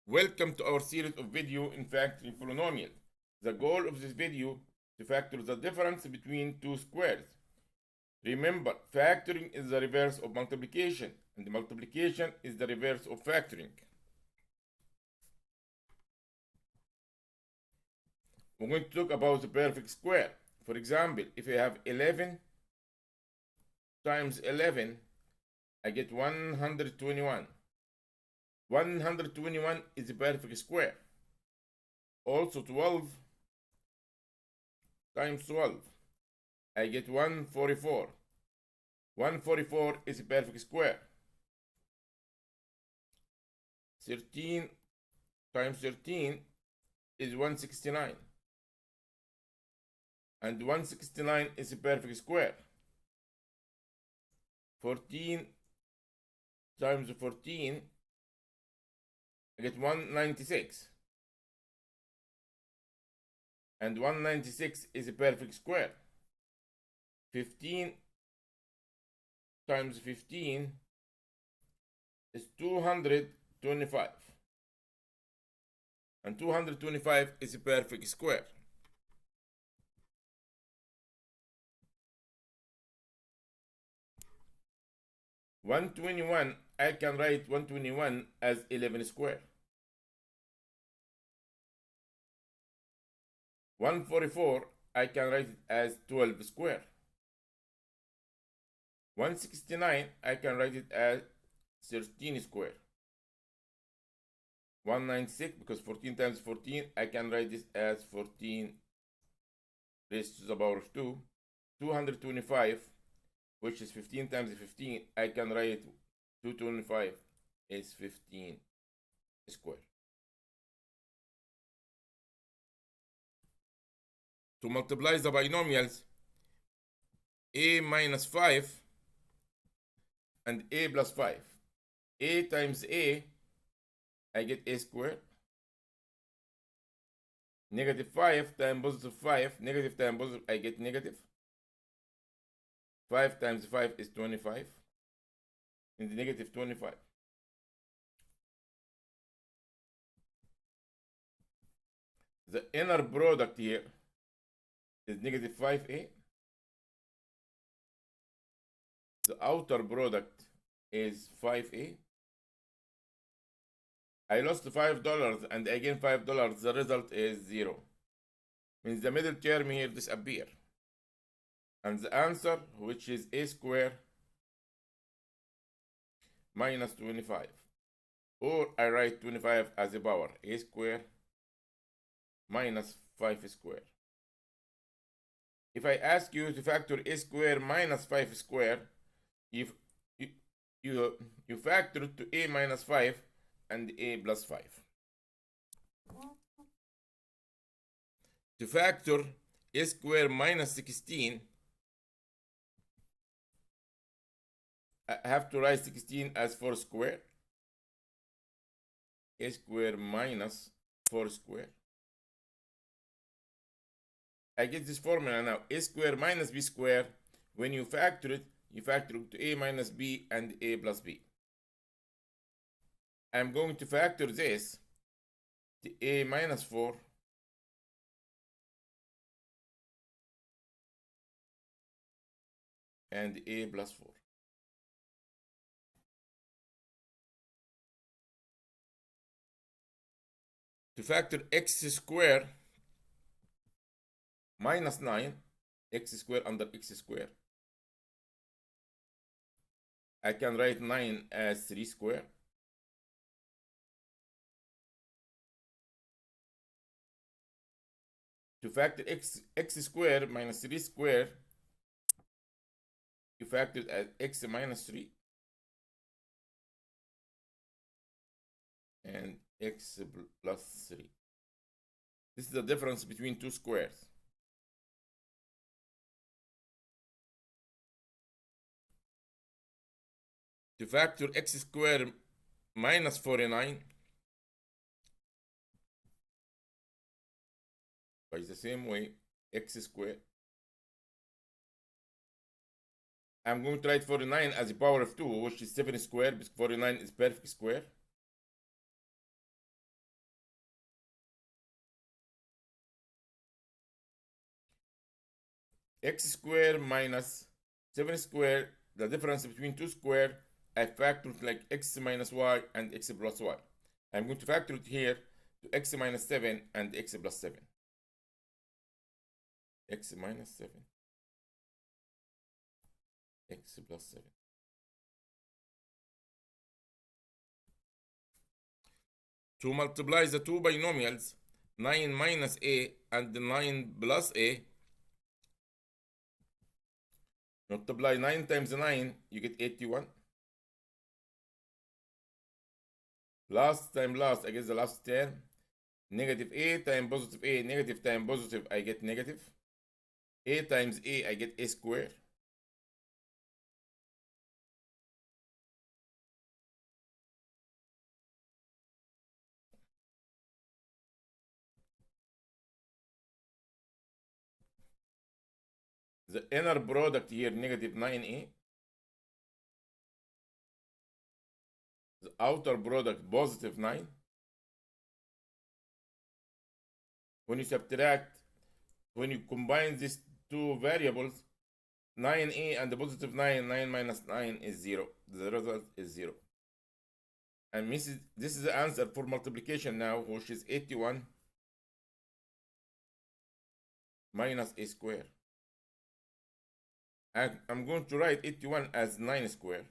Welcome to our series of video in factoring polynomial. The goal of this video to factor the difference between two squares. Remember, factoring is the reverse of multiplication, and multiplication is the reverse of factoring. We're going to talk about the perfect square. For example, if I have 11 times 11, I get 121. 121 is a perfect square. Also 12 times 12, I get 144. 144 is a perfect square. 13 times 13 is 169. And 169 is a perfect square. 14 times 14, I get 196. And 196 is a perfect square. 15 times 15 is 225. And 225 is a perfect square. (121), I can write 121 as 11 square. 144, I can write it as 12 square. 169, I can write it as 13 square. 196, because 14 times 14, I can write this as 14 raised to the power of 2. 225, which is 15 times 15, I can write 225 is 15 square. To multiply the binomials a minus 5 and a plus 5. A times a, I get a squared. Negative 5 times positive 5, negative times positive, I get negative. 5 times 5 is 25. And the negative 25. The inner product here is negative 5a. The outer product is 5a. I lost $5 and I gain $5. The result is 0. Means the middle term here disappear. And the answer, which is a square minus 25. Or I write 25 as a power, a square minus 5 square. If I ask you to factor a square minus 5 square, if you factor to a minus 5 and a plus 5. To factor a square minus 16, I have to write 16 as 4 square. A square minus 4 square. I get this formula now. A square minus b square. When you factor it, you factor it to a minus b and a plus b. I'm going to factor this to a minus 4 and a plus 4. To factor x square minus 9, x square under x square, I can write 9 as 3 square. To factor x square minus 3 square, you factor it as x minus 3 and x plus 3. This is the difference between two squares. To factor x square minus 49 by the same way, x square, I'm going to write 49 as a power of 2, which is 7 square, because 49 is perfect square. x squared minus 7 squared, the difference between 2 squared, I factor it like x minus y and x plus y. I'm going to factor it here to x minus 7 and x plus 7. X minus 7, x plus 7. To multiply the two binomials, 9 minus a and 9 plus a, multiply 9 times 9, you get 81. Last time last, I guess the last term. Negative a times positive a, negative times positive, I get negative. A times a, I get a squared. The inner product here, negative 9a. The outer product, positive 9. When you subtract, when you combine these two variables, 9a and the positive 9, 9 minus 9 is 0. The result is 0. And this is the answer for multiplication now, which is 81 minus a squared. And I'm going to write 81 as 9 squared.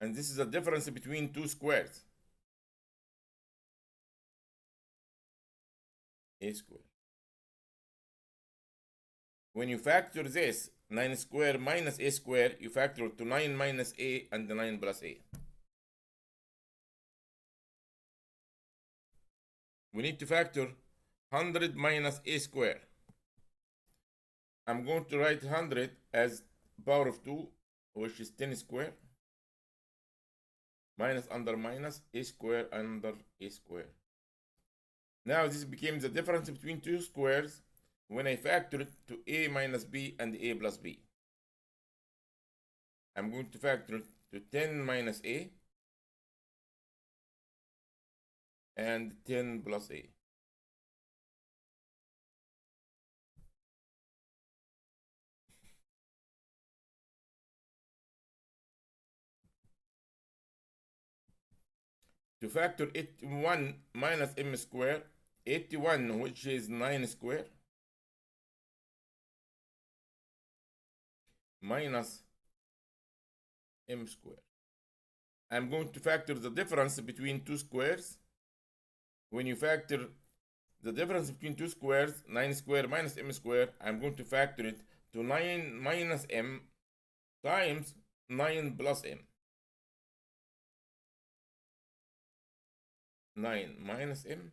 And this is the difference between two squares. A squared. When you factor this, 9 squared minus a squared, you factor it to 9 minus a and the 9 plus a. We need to factor 100 minus a squared. I'm going to write 100 as power of 2, which is 10 squared. Minus under minus, a squared under a squared. Now this becomes the difference between two squares when I factor it to a minus b and a plus b. I'm going to factor it to 10 minus a and 10 plus a. To factor 81 minus m squared, 81, which is 9 squared, minus m squared. I'm going to factor the difference between two squares. When you factor the difference between two squares, 9 squared minus m squared, I'm going to factor it to 9 minus m times 9 plus m. 9 minus m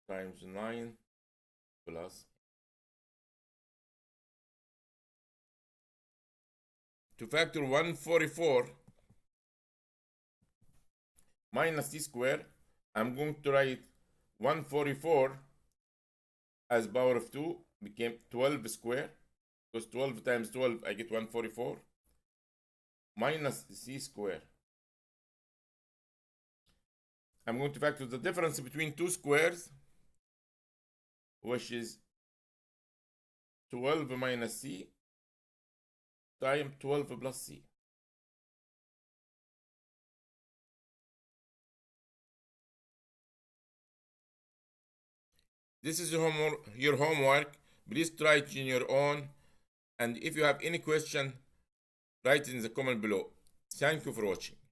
times 9 plus. To factor 144 minus t squared, I'm going to write 144 as power of 2, became 12 squared, because 12 times 12, I get 144, minus c squared. I'm going to factor the difference between two squares, which is 12 minus c times 12 plus c. This is your homework. Please try it on your own. And if you have any question, write in the comment below. Thank you for watching.